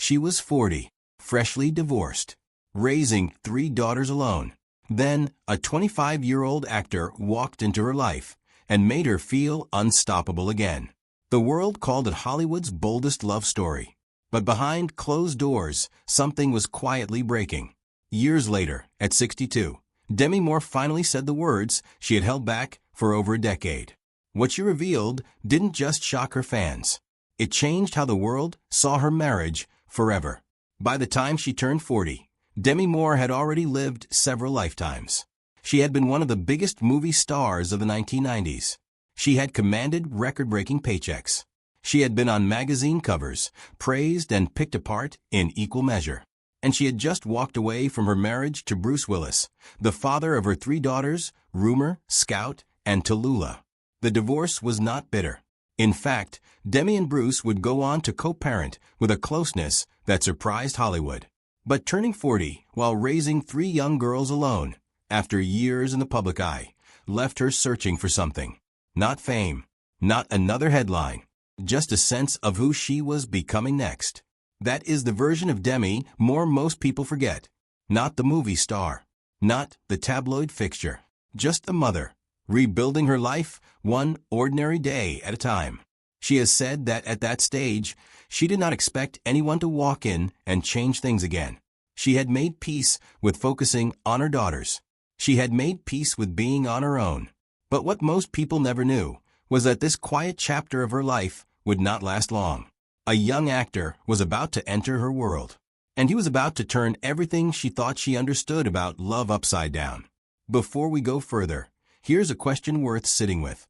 She was 40, freshly divorced, raising 3 daughters alone. Then, a 25-year-old actor walked into her life and made her feel unstoppable again. The world called it Hollywood's boldest love story. But behind closed doors, something was quietly breaking. Years later, at 62, Demi Moore finally said the words she had held back for over a decade. What she revealed didn't just shock her fans. It changed how the world saw her marriage forever. By the time she turned 40, Demi Moore had already lived several lifetimes. She had been one of the biggest movie stars of the 1990s. She had commanded record-breaking paychecks. She had been on magazine covers, praised and picked apart in equal measure. And she had just walked away from her marriage to Bruce Willis, the father of her 3 daughters, Rumor, Scout, and Tallulah. The divorce was not bitter. In fact, Demi and Bruce would go on to co-parent with a closeness that surprised Hollywood. But turning 40 while raising 3 young girls alone, after years in the public eye, left her searching for something. Not fame, not another headline, just a sense of who she was becoming next. That is the version of Demi Moore most people forget. Not the movie star, not the tabloid fixture, just a mother, rebuilding her life one ordinary day at a time. She has said that at that stage, she did not expect anyone to walk in and change things again. She had made peace with focusing on her daughters. She had made peace with being on her own. But what most people never knew was that this quiet chapter of her life would not last long. A young actor was about to enter her world, and he was about to turn everything she thought she understood about love upside down. Before we go further, here's a question worth sitting with.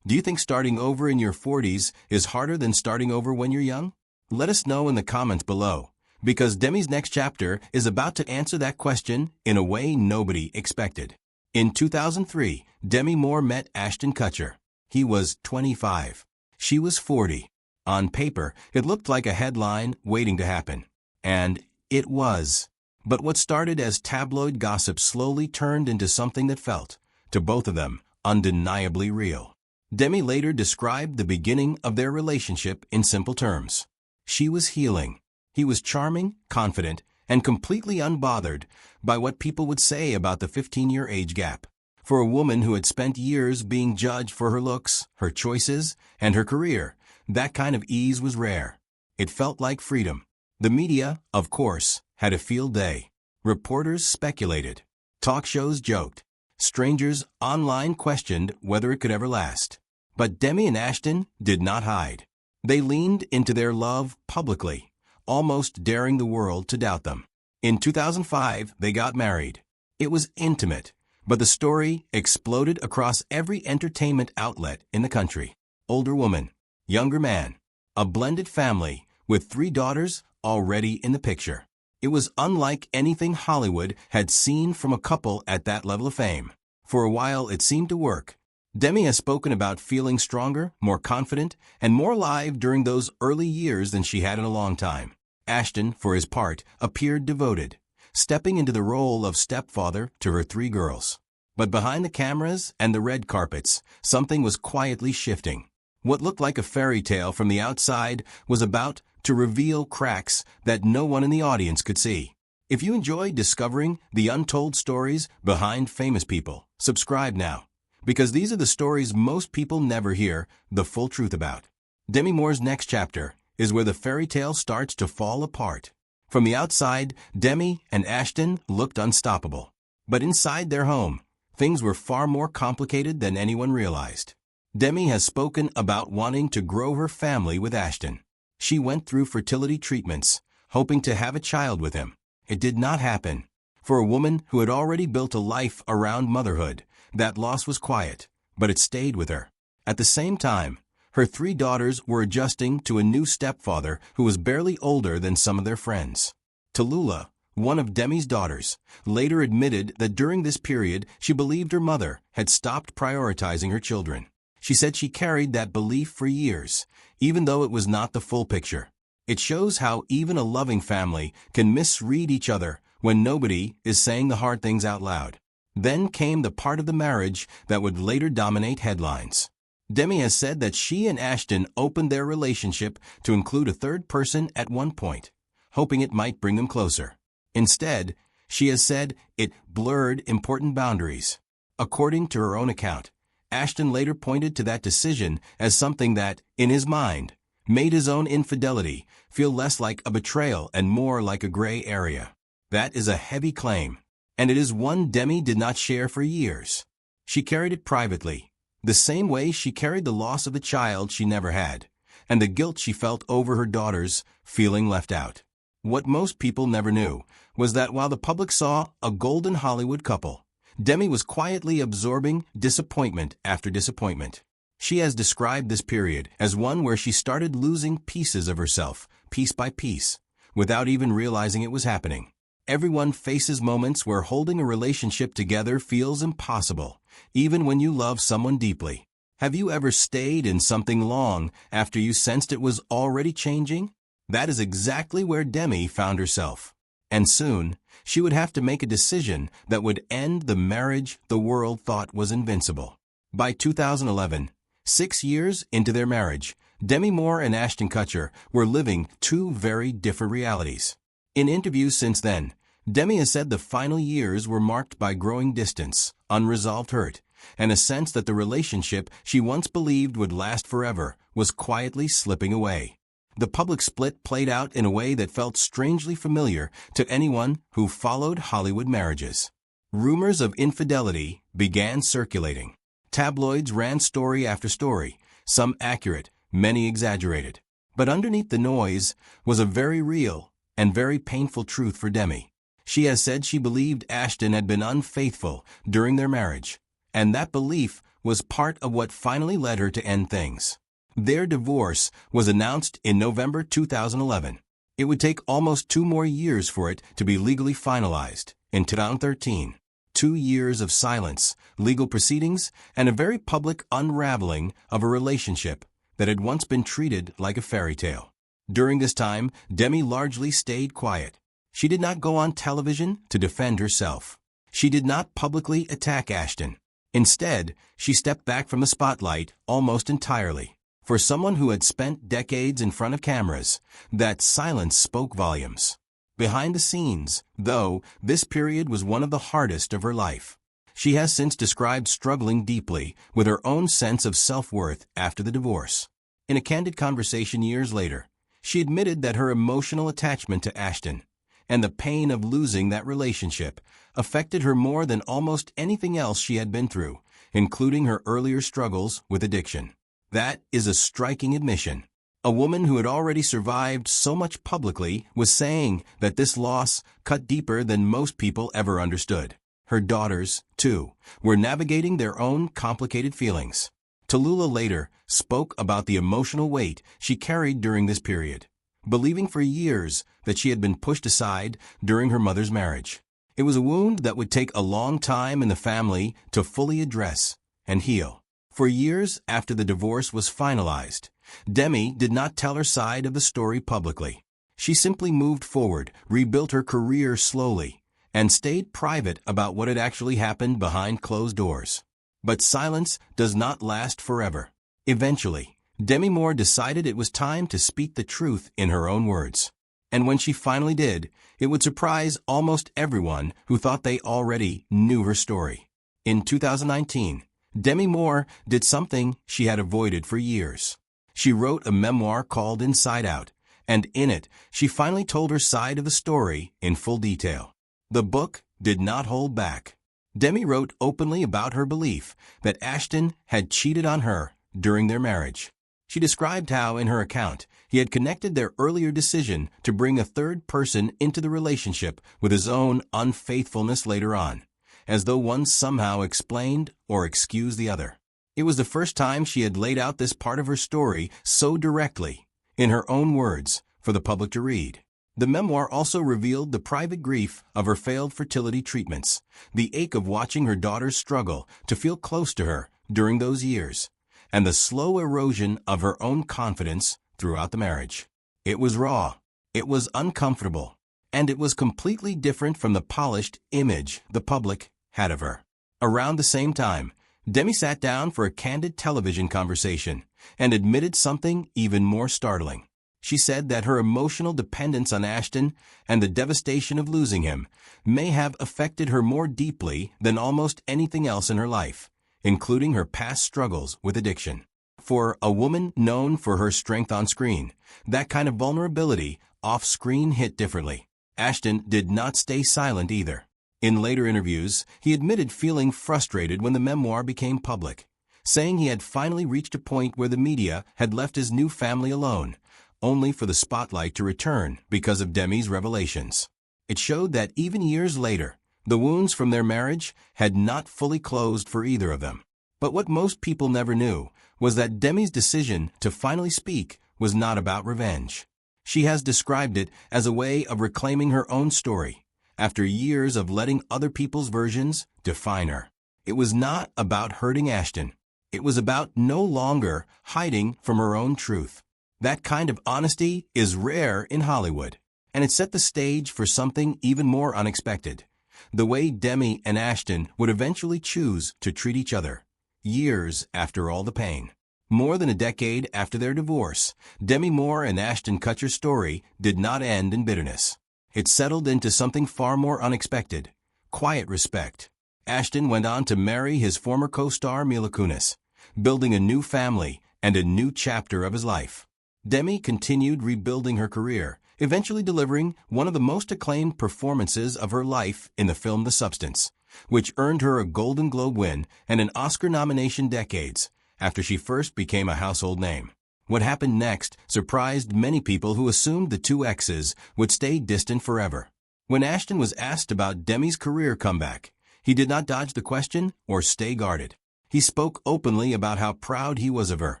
Do you think starting over in your 40s is harder than starting over when you're young? Let us know in the comments below, because Demi's next chapter is about to answer that question in a way nobody expected. In 2003, Demi Moore met Ashton Kutcher. He was 25. She was 40. On paper, it looked like a headline waiting to happen. And it was. But what started as tabloid gossip slowly turned into something that felt, to both of them, undeniably real. Demi later described the beginning of their relationship in simple terms. She was healing. He was charming, confident, and completely unbothered by what people would say about the 15-year age gap. For a woman who had spent years being judged for her looks, her choices, and her career, that kind of ease was rare. It felt like freedom. The media, of course, had a field day. Reporters speculated. Talk shows joked. Strangers online questioned whether it could ever last. But Demi and Ashton did not hide. They leaned into their love publicly, almost daring the world to doubt them. In 2005, they got married. It was intimate, but the story exploded across every entertainment outlet in the country. Older woman, younger man, a blended family with 3 daughters already in the picture. It was unlike anything Hollywood had seen from a couple at that level of fame. For a while, it seemed to work. Demi has spoken about feeling stronger, more confident, and more alive during those early years than she had in a long time. Ashton, for his part, appeared devoted, stepping into the role of stepfather to her 3 girls. But behind the cameras and the red carpets, something was quietly shifting. What looked like a fairy tale from the outside was about to reveal cracks that no one in the audience could see. If you enjoy discovering the untold stories behind famous people, subscribe now, because these are the stories most people never hear the full truth about. Demi Moore's next chapter is where the fairy tale starts to fall apart. From the outside, Demi and Ashton looked unstoppable. But inside their home, things were far more complicated than anyone realized. Demi has spoken about wanting to grow her family with Ashton. She went through fertility treatments, hoping to have a child with him. It did not happen. For a woman who had already built a life around motherhood, that loss was quiet, but it stayed with her. At the same time, her 3 daughters were adjusting to a new stepfather who was barely older than some of their friends. Tallulah, one of Demi's daughters, later admitted that during this period she believed her mother had stopped prioritizing her children. She said she carried that belief for years, even though it was not the full picture. It shows how even a loving family can misread each other when nobody is saying the hard things out loud. Then came the part of the marriage that would later dominate headlines. Demi has said that she and Ashton opened their relationship to include a third person at one point, hoping it might bring them closer. Instead, she has said it blurred important boundaries. According to her own account, Ashton later pointed to that decision as something that, in his mind, made his own infidelity feel less like a betrayal and more like a gray area. That is a heavy claim, and it is one Demi did not share for years. She carried it privately, the same way she carried the loss of a child she never had, and the guilt she felt over her daughters feeling left out. What most people never knew was that while the public saw a golden Hollywood couple, Demi was quietly absorbing disappointment after disappointment. She has described this period as one where she started losing pieces of herself, piece by piece, without even realizing it was happening. Everyone faces moments where holding a relationship together feels impossible, even when you love someone deeply. Have you ever stayed in something long after you sensed it was already changing? That is exactly where Demi found herself. And soon, she would have to make a decision that would end the marriage the world thought was invincible. By 2011, 6 years into their marriage, Demi Moore and Ashton Kutcher were living two very different realities. In interviews since then, Demi has said the final years were marked by growing distance, unresolved hurt, and a sense that the relationship she once believed would last forever was quietly slipping away. The public split played out in a way that felt strangely familiar to anyone who followed Hollywood marriages. Rumors of infidelity began circulating. Tabloids ran story after story, some accurate, many exaggerated. But underneath the noise was a very real and very painful truth for Demi. She has said she believed Ashton had been unfaithful during their marriage, and that belief was part of what finally led her to end things. Their divorce was announced in November 2011. It would take almost 2 more years for it to be legally finalized, in 2013. 2 years of silence, legal proceedings, and a very public unraveling of a relationship that had once been treated like a fairy tale. During this time, Demi largely stayed quiet. She did not go on television to defend herself. She did not publicly attack Ashton. Instead, she stepped back from the spotlight almost entirely. For someone who had spent decades in front of cameras, that silence spoke volumes. Behind the scenes, though, this period was one of the hardest of her life. She has since described struggling deeply with her own sense of self-worth after the divorce. In a candid conversation years later, she admitted that her emotional attachment to Ashton and the pain of losing that relationship affected her more than almost anything else she had been through, including her earlier struggles with addiction. That is a striking admission. A woman who had already survived so much publicly was saying that this loss cut deeper than most people ever understood. Her daughters, too, were navigating their own complicated feelings. Tallulah later spoke about the emotional weight she carried during this period, believing for years that she had been pushed aside during her mother's marriage. It was a wound that would take a long time in the family to fully address and heal. For years after the divorce was finalized, Demi did not tell her side of the story publicly. She simply moved forward, rebuilt her career slowly, and stayed private about what had actually happened behind closed doors. But silence does not last forever. Eventually, Demi Moore decided it was time to speak the truth in her own words. And when she finally did, it would surprise almost everyone who thought they already knew her story. In 2019, Demi Moore did something she had avoided for years. She wrote a memoir called Inside Out, and in it, she finally told her side of the story in full detail. The book did not hold back. Demi wrote openly about her belief that Ashton had cheated on her during their marriage. She described how, in her account, he had connected their earlier decision to bring a third person into the relationship with his own unfaithfulness later on, as though one somehow explained or excused the other. It was the first time she had laid out this part of her story so directly, in her own words, for the public to read. The memoir also revealed the private grief of her failed fertility treatments, the ache of watching her daughters struggle to feel close to her during those years, and the slow erosion of her own confidence throughout the marriage. It was raw, it was uncomfortable, and it was completely different from the polished image the public had of her. Around the same time, Demi sat down for a candid television conversation and admitted something even more startling. She said that her emotional dependence on Ashton and the devastation of losing him may have affected her more deeply than almost anything else in her life, including her past struggles with addiction. For a woman known for her strength on screen, that kind of vulnerability off-screen hit differently. Ashton did not stay silent either. In later interviews, he admitted feeling frustrated when the memoir became public, saying he had finally reached a point where the media had left his new family alone, only for the spotlight to return because of Demi's revelations. It showed that even years later, the wounds from their marriage had not fully closed for either of them. But what most people never knew was that Demi's decision to finally speak was not about revenge. She has described it as a way of reclaiming her own story, after years of letting other people's versions define her. It was not about hurting Ashton. It was about no longer hiding from her own truth. That kind of honesty is rare in Hollywood, and it set the stage for something even more unexpected: the way Demi and Ashton would eventually choose to treat each other, years after all the pain. More than a decade after their divorce, Demi Moore and Ashton Kutcher's story did not end in bitterness. It settled into something far more unexpected: quiet respect. Ashton went on to marry his former co-star Mila Kunis, building a new family and a new chapter of his life. Demi continued rebuilding her career, eventually delivering one of the most acclaimed performances of her life in the film The Substance, which earned her a Golden Globe win and an Oscar nomination decades after she first became a household name. What happened next surprised many people who assumed the two exes would stay distant forever. When Ashton was asked about Demi's career comeback, he did not dodge the question or stay guarded. He spoke openly about how proud he was of her,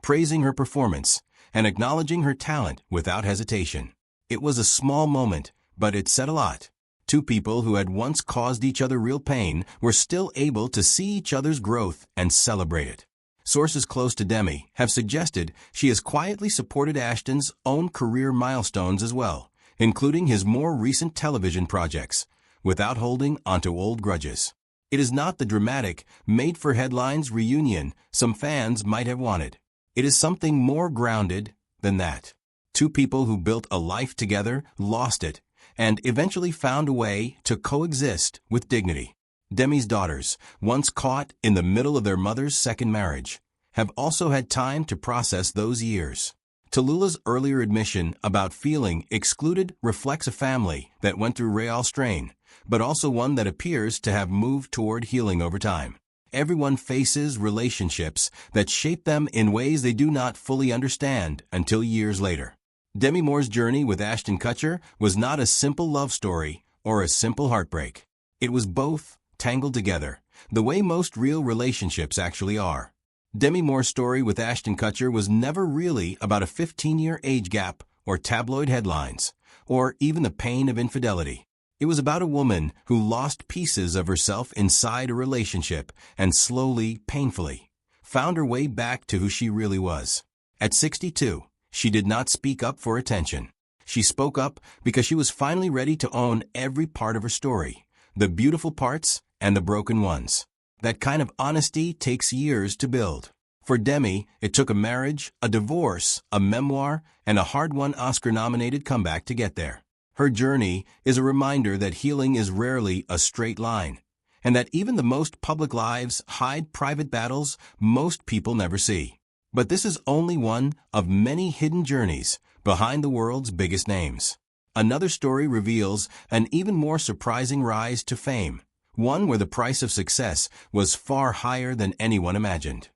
praising her performance and acknowledging her talent without hesitation. It was a small moment, but it said a lot. Two people who had once caused each other real pain were still able to see each other's growth and celebrate it. Sources close to Demi have suggested she has quietly supported Ashton's own career milestones as well, including his more recent television projects, without holding onto old grudges. It is not the dramatic, made-for-headlines reunion some fans might have wanted. It is something more grounded than that. Two people who built a life together lost it and eventually found a way to coexist with dignity. Demi's daughters, once caught in the middle of their mother's second marriage, have also had time to process those years. Tallulah's earlier admission about feeling excluded reflects a family that went through real strain, but also one that appears to have moved toward healing over time. Everyone faces relationships that shape them in ways they do not fully understand until years later. Demi Moore's journey with Ashton Kutcher was not a simple love story or a simple heartbreak. It was both, tangled together, the way most real relationships actually are. Demi Moore's story with Ashton Kutcher was never really about a 15-year age gap or tabloid headlines, or even the pain of infidelity. It was about a woman who lost pieces of herself inside a relationship and slowly, painfully, found her way back to who she really was. At 62, she did not speak up for attention. She spoke up because she was finally ready to own every part of her story, the beautiful parts and the broken ones. That kind of honesty takes years to build. For Demi, it took a marriage, a divorce, a memoir, and a hard-won Oscar-nominated comeback to get there. Her journey is a reminder that healing is rarely a straight line, and that even the most public lives hide private battles most people never see. But this is only one of many hidden journeys behind the world's biggest names. Another story reveals an even more surprising rise to fame, one where the price of success was far higher than anyone imagined.